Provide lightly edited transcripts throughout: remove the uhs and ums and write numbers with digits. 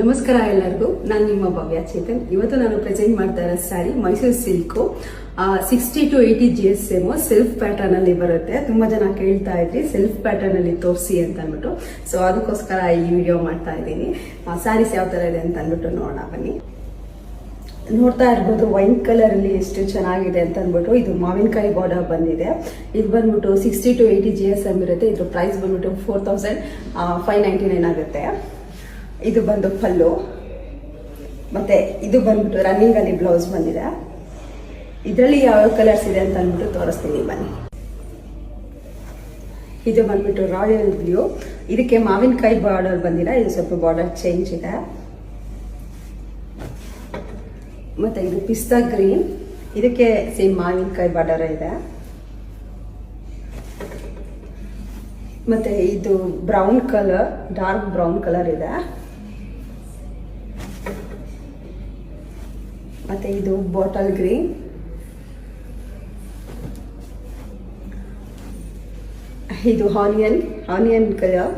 ನಮಸ್ಕಾರ ಎಲ್ಲರಿಗೂ, ನಾನು ನಿಮ್ಮ ಭವ್ಯ ಚೇತನ್. ಇವತ್ತು ನಾನು ಪ್ರೆಸೆಂಟ್ ಮಾಡ್ತಾ ಇರೋ sari Mysuru silk 60 to 80 GSM self pattern ಅಲ್ಲಿ ಬರುತ್ತೆ. ತುಂಬಾ ಜನ ಕೇಳ್ತಾ ಇದ್ರಿ ಸೆಲ್ಫ್ ಪ್ಯಾಟರ್ನ್ ಅಲ್ಲಿ ತೋರಿಸಿ ಅಂತ ಅಂದ್ಬಿಟ್ಟು, ಸೊ ಅದಕ್ಕೋಸ್ಕರ ಈ ವಿಡಿಯೋ ಮಾಡ್ತಾ ಇದ್ದೀನಿ. ಸ್ಯಾರೀಸ್ ಯಾವ ತರ ಇದೆ ಅಂತ ಅಂದ್ಬಿಟ್ಟು ನೋಡೋಣ ಬನ್ನಿ. ನೋಡ್ತಾ ಇರ್ಬೋದು ವೈನ್ ಕಲರ್ ಅಲ್ಲಿ ಎಷ್ಟು ಚೆನ್ನಾಗಿದೆ ಅಂತ ಅಂದ್ಬಿಟ್ಟು. ಇದು ಮಾವಿನಕಾಯಿ ಬಾರ್ಡರ್ ಬಂದಿದೆ. ಇದು ಬಂದ್ಬಿಟ್ಟು 60 to 80 GSM ಇರುತ್ತೆ. ಇದ್ರ ಪ್ರೈಸ್ ಬಂದ್ಬಿಟ್ಟು 4599 ಆಗುತ್ತೆ. ಇದು ಬಂದು ಪಲ್ಲು, ಮತ್ತೆ ಇದು ಬಂದ್ಬಿಟ್ಟು ರನ್ನಿಂಗ್ ಅಲ್ಲಿ ಬ್ಲೌಸ್ ಬಂದಿದೆ. ಇದರಲ್ಲಿ ಯಾವ ಕಲರ್ಸ್ ಇದೆ ಅಂತ ಅಂದ್ಬಿಟ್ಟು ತೋರಿಸ್ತೀನಿ ಬನ್ನಿ. ಇದು ಬಂದ್ಬಿಟ್ಟು ರಾಯಲ್ ಬ್ಲೂ, ಇದಕ್ಕೆ ಮಾವಿನಕಾಯಿ ಬಾರ್ಡರ್ ಬಂದಿದೆ. ಇದು ಸ್ವಲ್ಪ ಬಾರ್ಡರ್ ಚೇಂಜ್ ಇದೆ. ಮತ್ತೆ ಇದು ಪಿಸ್ತಾ ಗ್ರೀನ್, ಇದಕ್ಕೆ ಸೇಮ್ ಮಾವಿನಕಾಯಿ ಬಾರ್ಡರ್ ಇದೆ. ಮತ್ತೆ ಇದು brown colour, dark brown colour ಇದೆ. ಮತ್ತೆ ಇದು ಬಾಟಲ್ ಗ್ರೀನ್, ಇದು ಆನಿಯನ್ ಕಲರ್.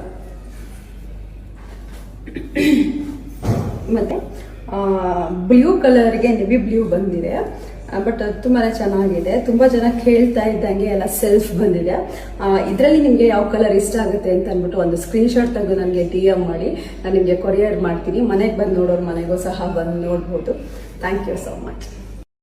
ಮತ್ತೆ ಬ್ಲೂ ಕಲರ್ಗೆ ನೆವಿ ಬ್ಲೂ ಬಂದಿದೆ. ಬಟ್ ತುಂಬಾನೇ ಚೆನ್ನಾಗಿದೆ. ತುಂಬಾ ಜನ ಕೇಳ್ತಾ ಇದ್ದಂಗೆ ಎಲ್ಲ ಸೆಲ್ಫ್ ಬಂದಿದೆ. ಇದರಲ್ಲಿ ನಿಮ್ಗೆ ಯಾವ ಕಲರ್ ಇಷ್ಟ ಆಗುತ್ತೆ ಅಂತ ಅಂದ್ಬಿಟ್ಟು ಒಂದು ಸ್ಕ್ರೀನ್ ಶಾಟ್ ತೆಗೆದು ನನಗೆ DM ಮಾಡಿ, ನಾನು ನಿಮಗೆ ಕೊರಿಯರ್ ಮಾಡ್ತೀನಿ. ಮನೆಗೆ ಬಂದು ನೋಡೋರು ಮನೆಗೂ ಸಹ ಬಂದು ನೋಡ್ಬೋದು. Thank you so much.